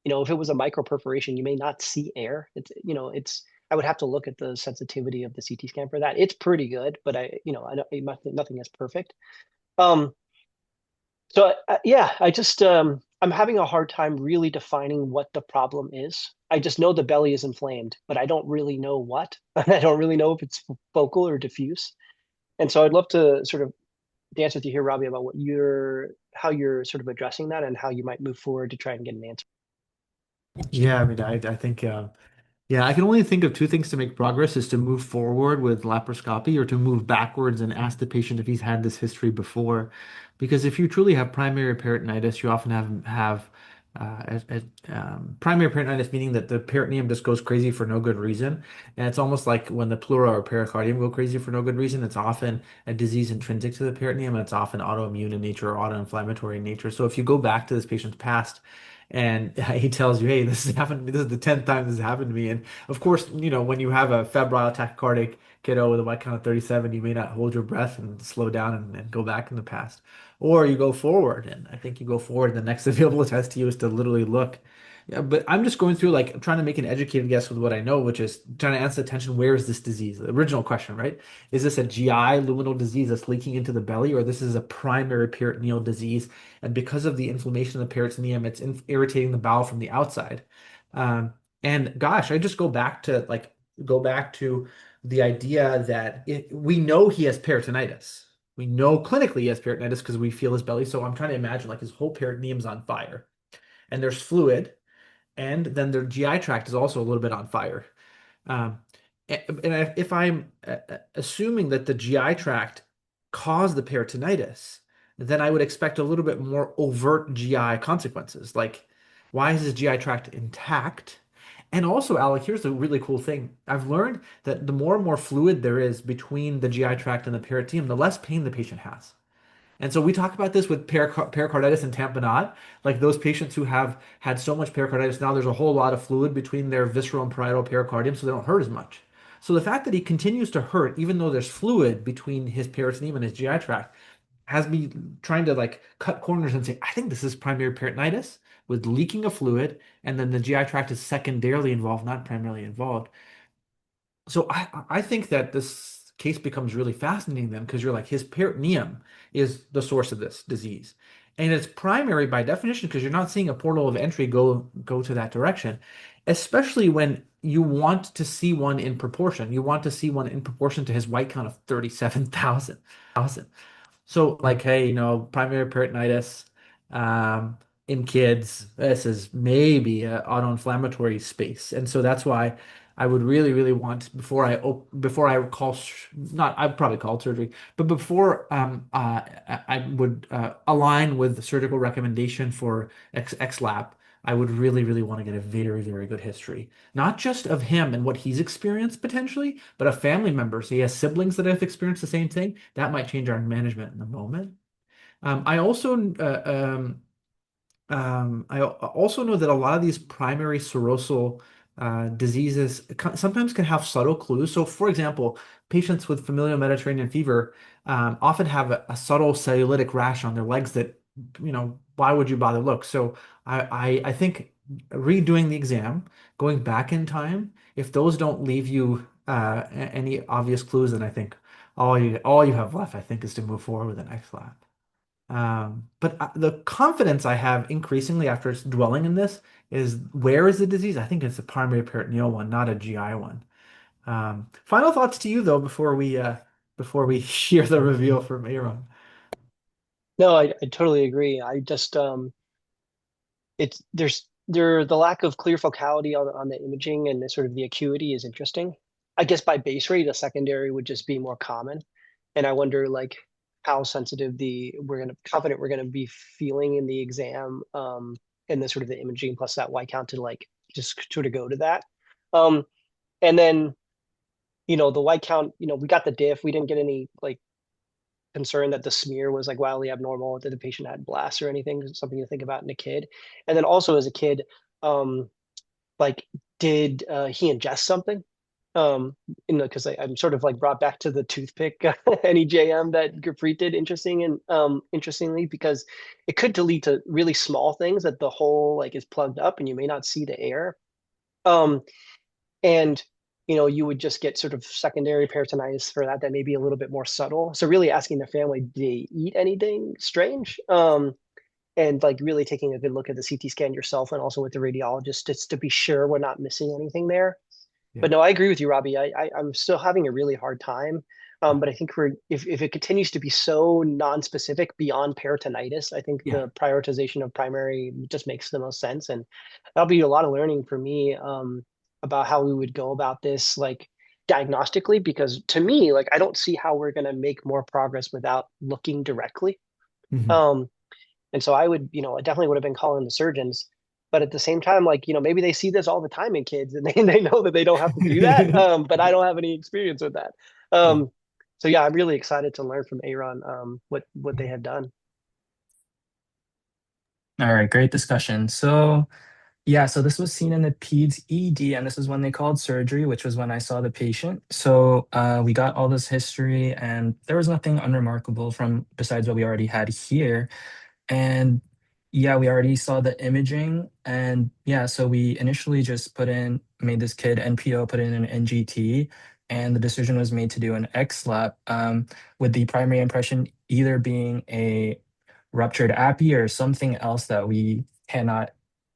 if it was a micro perforation, you may not see air. It's I would have to look at the sensitivity of the CT scan for that. It's pretty good, but I know nothing is perfect. Um, so yeah, I'm having a hard time really defining what the problem is. I just know the belly is inflamed, but I don't really know what. And I don't really know if it's focal or diffuse. And so I'd love to sort of dance with you here, Robbie, about how you're sort of addressing that and how you might move forward to try and get an answer. Yeah, I mean, I think yeah, I can only think of two things to make progress is to move forward with laparoscopy or to move backwards and ask the patient if he's had this history before. Because if you truly have primary peritonitis, you often have primary peritonitis, meaning that the peritoneum just goes crazy for no good reason. And it's almost like when the pleura or pericardium go crazy for no good reason, it's often a disease intrinsic to the peritoneum, and it's often autoimmune in nature or autoinflammatory in nature. So if you go back to this patient's past, and he tells you, "Hey, this has happened. This is the 10th time this has happened to me." And of course, when you have a febrile tachycardic kiddo with a white count of 37, you may not hold your breath and slow down and go back in the past. Or you go forward, and I think you go forward. The next available test to you is to literally look. Yeah, but I'm just going through like trying to make an educated guess with what I know, which is trying to answer the tension, where is this disease? The original question, right? Is this a GI luminal disease that's leaking into the belly, or this is a primary peritoneal disease? And because of the inflammation of the peritoneum, it's irritating the bowel from the outside. Um, and gosh, I just go back to the idea that we know he has peritonitis. We know clinically he has peritonitis because we feel his belly. So I'm trying to imagine like his whole peritoneum's on fire, and there's fluid, and then their GI tract is also a little bit on fire. Um, if I'm assuming that the GI tract caused the peritonitis, then I would expect a little bit more overt GI consequences. Like, why is his GI tract intact? And also, Alec, here's the really cool thing. I've learned that the more and more fluid there is between the GI tract and the peritoneum, the less pain the patient has. And so we talk about this with pericarditis and tamponade, like those patients who have had so much pericarditis, now there's a whole lot of fluid between their visceral and parietal pericardium, so they don't hurt as much. So the fact that he continues to hurt, even though there's fluid between his peritoneum and his GI tract, has me trying to like cut corners and say, I think this is primary peritonitis with leaking of fluid, and then the GI tract is secondarily involved, not primarily involved. So I think that this case becomes really fascinating then because you're like his peritoneum is the source of this disease. And it's primary by definition because you're not seeing a portal of entry go to that direction, especially when you want to see one in proportion. You want to see one in proportion to his white count of 37,000. So like, hey, primary peritonitis. in kids, this is maybe an autoinflammatory space. And so that's why I would really, really want before I call not I'd probably call surgery, but before I would align with the surgical recommendation for XLAP, I would really, really want to get a very, very good history, not just of him and what he's experienced potentially, but of family members. He has siblings that have experienced the same thing. That might change our management in the moment. I also I also know that a lot of these primary serosal diseases sometimes can have subtle clues. So, for example, patients with familial Mediterranean fever often have a subtle cellulitic rash on their legs that, why would you bother look? So, I think redoing the exam, going back in time, if those don't leave you any obvious clues, then I think all you have left, I think, is to move forward with an XLAP. But the confidence I have increasingly after dwelling in this is where is the disease? I think it's a primary peritoneal one, not a GI one. Final thoughts to you though before we hear the reveal from Aaron. No, I totally agree. I just it's the lack of clear focality on the imaging and the sort of the acuity is interesting. I guess by base rate, a secondary would just be more common. And I wonder like how sensitive confident we're gonna be feeling in the exam, and the sort of the imaging plus that white count to like just sort of go to that. Um, and then the white count, we got the diff, we didn't get any like concern that the smear was like wildly abnormal, that the patient had blasts or anything, something to think about in a kid. And then also as a kid, um, like did he ingest something? Because I'm sort of like brought back to the toothpick NEJM that Gurpreet did, interestingly, because it could lead to really small things that the hole like is plugged up and you may not see the air. Um, and you would just get sort of secondary peritonitis for that may be a little bit more subtle. So really asking the family, did they eat anything strange? And like really taking a good look at the CT scan yourself and also with the radiologist just to be sure we're not missing anything there. Yeah. But no, I agree with you, Robbie. I'm still having a really hard time. Yeah. But I think if it continues to be so non-specific beyond peritonitis, I think Yeah. the prioritization of primary just makes the most sense. And that'll be a lot of learning for me, about how we would go about this, like diagnostically, because to me, like I don't see how we're going to make more progress without looking directly. Mhm. Um, and so I definitely would have been calling the surgeons. But at the same time, like, maybe they see this all the time in kids and they know that they don't have to do that. But I don't have any experience with that. Yeah. So yeah, I'm really excited to learn from Aaron, what they have done. All right, great discussion. So yeah, so this was seen in the peds ED, and this is when they called surgery, which was when I saw the patient. So we got all this history, and there was nothing unremarkable from besides what we already had here. And yeah, we already saw the imaging. And yeah, so we initially just made this kid NPO, put in an NGT, and the decision was made to do an XLAP, with the primary impression either being a ruptured appy or something else that we cannot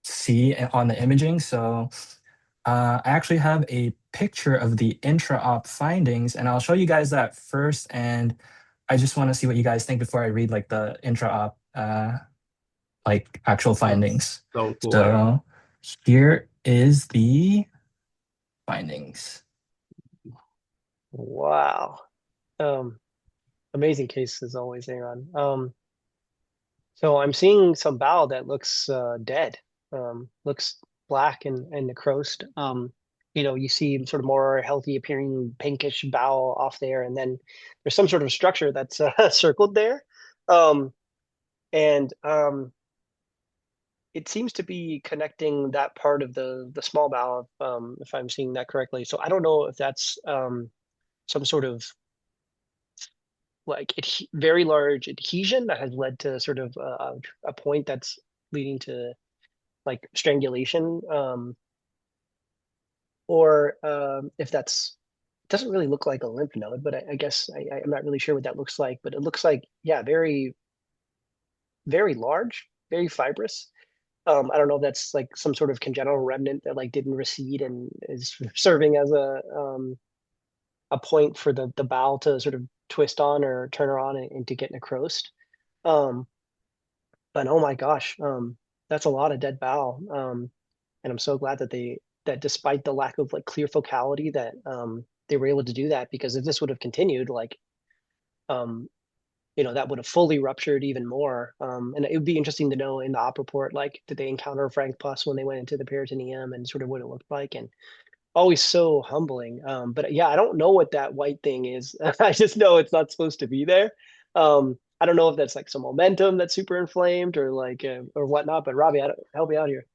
see on the imaging. So I actually have a picture of the intra-op findings, and I'll show you guys that first. And I just want to see what you guys think before I read like the intra-op like actual That's findings. so cool, Aaron. So here is the findings. Wow. Amazing case as always, Aaron. So I'm seeing some bowel that looks dead, looks black and necrosed. You see sort of more healthy appearing pinkish bowel off there, and then there's some sort of structure that's circled there. Um, and It seems to be connecting that part of the small bowel, if I'm seeing that correctly. So I don't know if that's some sort of like very large adhesion that has led to sort of a point that's leading to like strangulation, or if that's it doesn't really look like a lymph node, but I guess I'm not really sure what that looks like. But it looks like, yeah, very very large, very fibrous. I don't know if that's like some sort of congenital remnant that like didn't recede and is serving as a point for the bowel to sort of twist on or turn around and to get necrosed. Um, but oh my gosh, that's a lot of dead bowel. And I'm so glad that despite the lack of like clear focality that they were able to do that, because if this would have continued, like um, that would have fully ruptured even more. And it would be interesting to know in the op report, like, did they encounter frank pus when they went into the peritoneum and sort of what it looked like? And always so humbling. But yeah, I don't know what that white thing is. I just know it's not supposed to be there. I don't know if that's like some momentum that's super inflamed or like or whatnot. But Robbie, help me out here.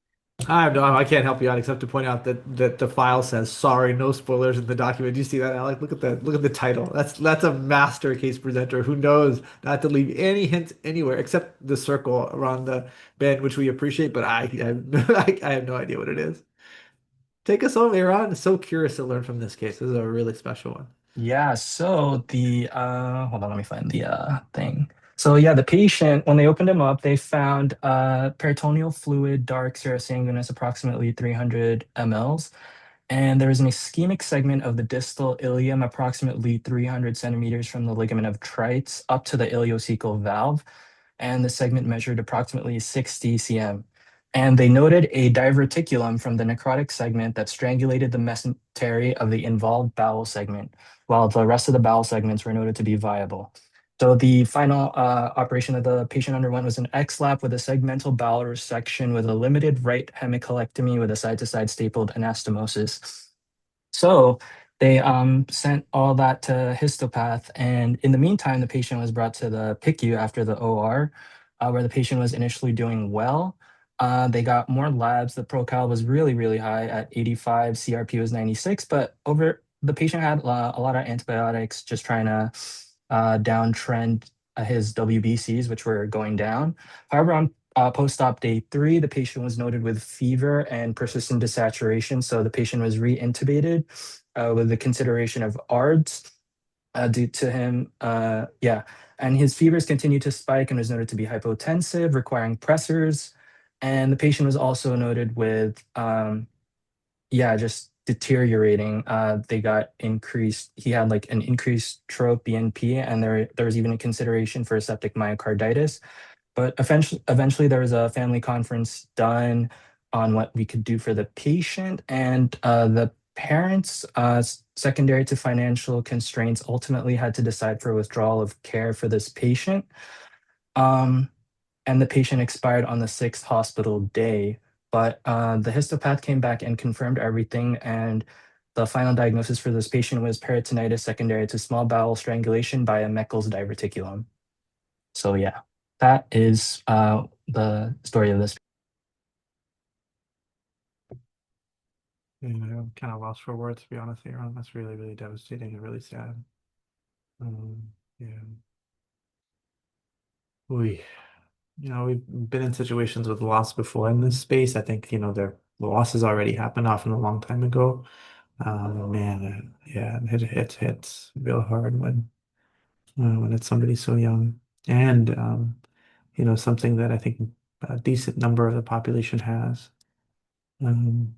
I can't help you out except to point out that the file says sorry, no spoilers in the document. Do you see that, Alec? Look at the title. That's a master case presenter who knows not to leave any hints anywhere except the circle around the band, which we appreciate, but I have no idea what it is. Take us home, Aaron. So curious to learn from this case. This is a really special one. Yeah, so the hold on, let me find the thing. So yeah, the patient, when they opened him up, they found peritoneal fluid, dark serosanguinous, approximately 300 mLs. And there was an ischemic segment of the distal ilium, approximately 300 centimeters from the ligament of Treitz up to the ileocecal valve, and the segment measured approximately 60 cm. And they noted a diverticulum from the necrotic segment that strangulated the mesentery of the involved bowel segment, while the rest of the bowel segments were noted to be viable. So the final operation that the patient underwent was an XLAP with a segmental bowel resection with a limited right hemicolectomy with a side-to-side stapled anastomosis. So they sent all that to histopath, and in the meantime, the patient was brought to the PICU after the OR, where the patient was initially doing well. They got more labs. The procal was really, really high at 85. CRP was 96, but over the patient had a lot of antibiotics, just trying to downtrend his WBCs, which were going down. However, on post-op day 3, the patient was noted with fever and persistent desaturation, so the patient was re-intubated with the consideration of ARDS due to him. And his fevers continued to spike and was noted to be hypotensive, requiring pressors. And the patient was also noted with, just deteriorating. They got increased. He had like an increased trope BNP, and there was even a consideration for a septic myocarditis. But eventually there was a family conference done on what we could do for the patient, and the parents, secondary to financial constraints, ultimately had to decide for withdrawal of care for this patient. Um, and the patient expired on the 6th hospital day. But the histopath came back and confirmed everything, and the final diagnosis for this patient was peritonitis secondary to small bowel strangulation by a Meckel's diverticulum. So yeah, that is the story of this. Yeah, I'm kind of lost for words, to be honest, Aaron. That's really, really devastating and really sad. Yeah. We, we've been in situations with loss before in this space. I think, the losses already happened often a long time ago. Man, yeah, it hits real hard when it's somebody so young. And, something that I think a decent number of the population has. Um,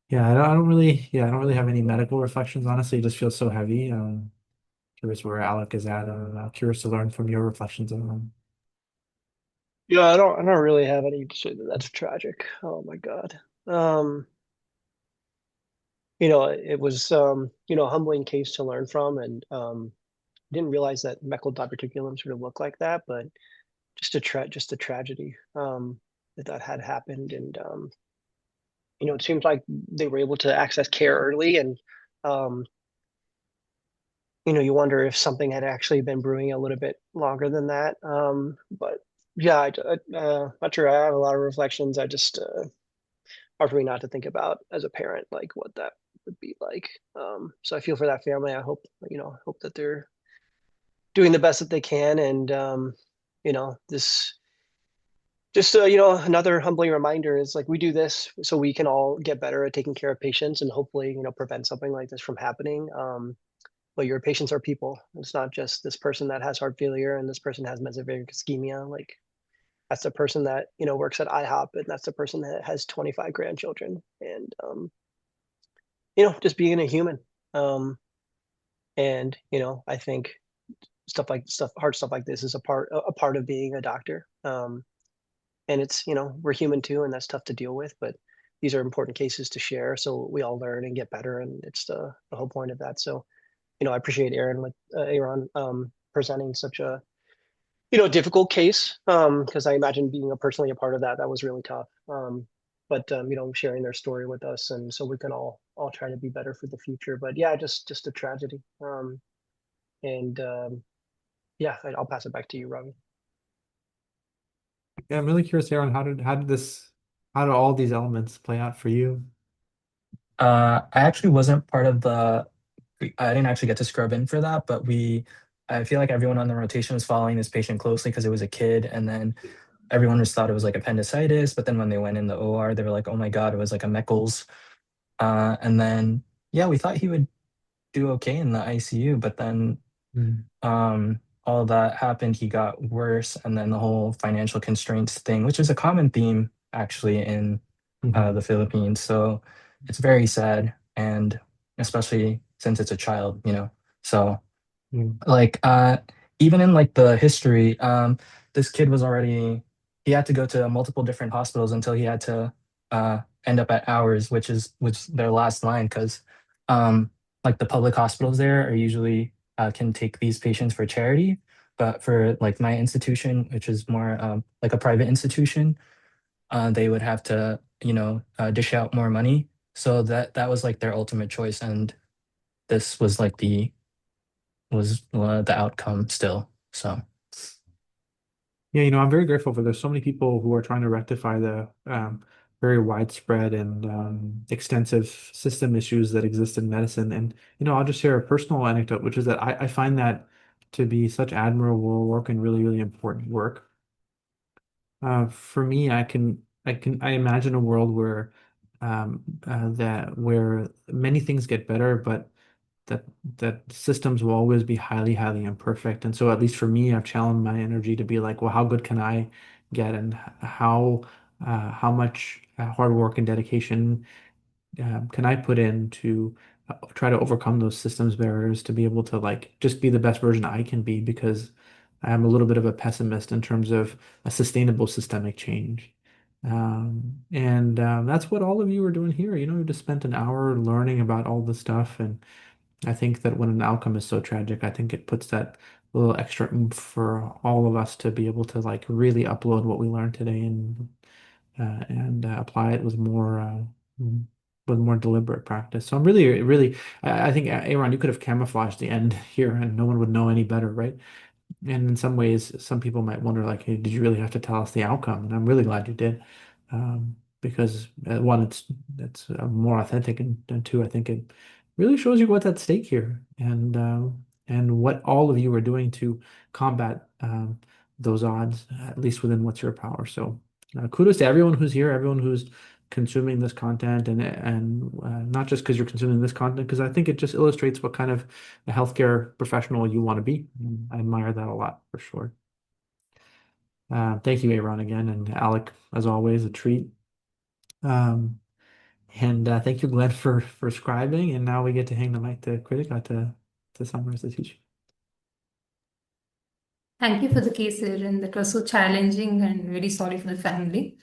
yeah, I don't really have any medical reflections, honestly. It just feels so heavy. Curious where Alec is at. Curious to learn from your reflections on them. Yeah, I don't really have any to say that that's tragic. Oh my God. Um, it was a humbling case to learn from, and didn't realize that Meckel diverticulum sort of looked like that, but just a tragedy that had happened, and it seems like they were able to access care early, and um, you wonder if something had actually been brewing a little bit longer than that. But yeah, not sure. I have a lot of reflections. I just hard for me not to think about as a parent, like what that would be like. So I feel for that family. I hope that they're doing the best that they can, and this just another humbling reminder is like we do this so we can all get better at taking care of patients and hopefully prevent something like this from happening. But your patients are people. It's not just this person that has heart failure and this person has mesovagal ischemia. Like that's the person that works at IHOP, and that's the person that has 25 grandchildren, and just being a human. And I think hard stuff like this is a part of being a doctor. and it's, we're human too, and that's tough to deal with, but these are important cases to share, so we all learn and get better, and it's the whole point of that. So, I appreciate Aaron presenting such a, difficult case, because I imagine being personally a part of that was really tough. But sharing their story with us, and so we can all try to be better for the future. But yeah, just a tragedy. And yeah, I'll pass it back to you, Robbie. Yeah, I'm really curious, Aaron, how did all these elements play out for you? I actually wasn't part of I didn't actually get to scrub in for that, but I feel like everyone on the rotation was following this patient closely because it was a kid, and then everyone just thought it was like appendicitis, but then when they went in the OR, they were like, oh my God, it was like a Meckel's. And then, yeah, we thought he would do okay in the ICU, but then Mm. all that happened, he got worse, and then the whole financial constraints thing, which is a common theme actually in Mhm. the Philippines. So it's very sad, and especially since it's a child, So Mm. like even in like the history, this kid was already he had to go to multiple different hospitals until he had to end up at ours, which their last line, because like the public hospitals there are usually can take these patients for charity, but for like my institution, which is more like a private institution, they would have to dish out more money, so that was like their ultimate choice, and this was like the outcome still. So Yeah, I'm very grateful for there's so many people who are trying to rectify the very widespread and extensive system issues that exist in medicine. And, I'll just share a personal anecdote, which is that I find that to be such admirable work and really, really important work. For me, I imagine a world where where many things get better, but that systems will always be highly, highly imperfect. And so at least for me, I've challenged my energy to be like, well, how good can I get, and how much hard work and dedication can I put in to try to overcome those systems barriers to be able to like just be the best version I can be, because I'm a little bit of a pessimist in terms of a sustainable systemic change. And that's what all of you are doing here. You just spent an hour learning about all this stuff. And I think that when an outcome is so tragic, I think it puts that little extra oomph for all of us to be able to like really upload what we learned today and apply it with more deliberate practice. So I'm really, really, I think Aaron, you could have camouflaged the end here, and no one would know any better, right? And in some ways, some people might wonder, like, hey, did you really have to tell us the outcome? And I'm really glad you did, because one, it's more authentic, and two, I think it really shows you what's at stake here, and what all of you are doing to combat those odds, at least within what's your power. So, kudos to everyone who's here, everyone who's consuming this content, and not just because you're consuming this content, because I think it just illustrates what kind of a healthcare professional you want to be. And I admire that a lot for sure. Thank you, Aaron, again, and Alec, as always, a treat. Um, and thank you, Glenn, for scribing. And now we get to hang the mic to Kritika to summarize the teaching. Thank you for the case, Aaron. That was so challenging and very sorry for the family.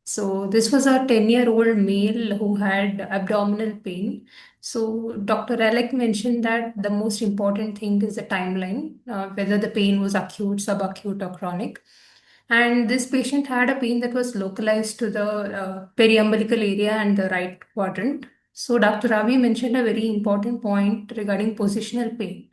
So this was a 10-year-old male who had abdominal pain. So Dr. Alec mentioned that the most important thing is the timeline, whether the pain was acute, subacute, or chronic. And this patient had a pain that was localized to the periumbilical area and the right quadrant. So Dr. Ravi mentioned a very important point regarding positional pain.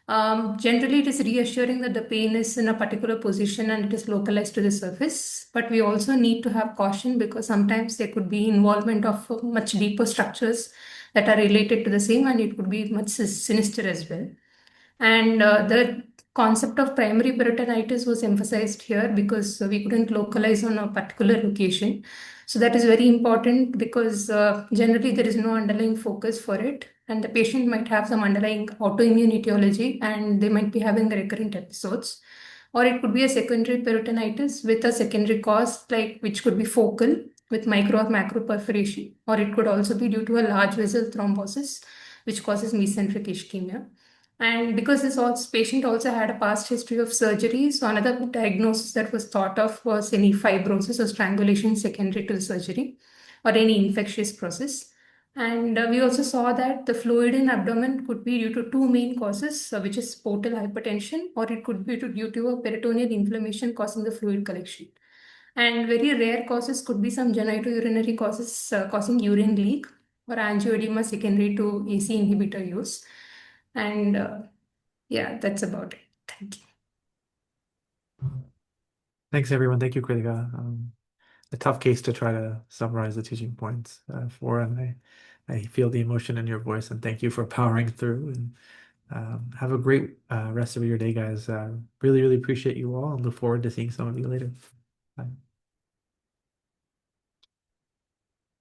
Generally, it is reassuring that the pain is in a particular position and it is localized to the surface. But we also need to have caution because sometimes there could be involvement of much deeper structures that are related to the same, and it could be much sinister as well. And the concept of primary peritonitis was emphasized here because we couldn't localize on a particular location. So that is very important because generally there is no underlying focus for it, and the patient might have some underlying autoimmune etiology and they might be having recurrent episodes. Or it could be a secondary peritonitis with a secondary cause, like which could be focal with micro or macro perforation, or it could also be due to a large vessel thrombosis, which causes mesenteric ischemia. And because patient also had a past history of surgery, so another diagnosis that was thought of was any fibrosis or strangulation secondary to the surgery or any infectious process. And we also saw that the fluid in abdomen could be due to two main causes, which is portal hypertension, or it could be due to a peritoneal inflammation causing the fluid collection. And very rare causes could be some genitourinary causes causing urine leak or angioedema secondary to AC inhibitor use. And yeah, that's about it. Thank you. Thanks, everyone. Thank you, Kritika. A tough case to try to summarize the teaching points for, and I feel the emotion in your voice, and thank you for powering through. And have a great rest of your day, guys. Really, really appreciate you all, and look forward to seeing some of you later. Bye.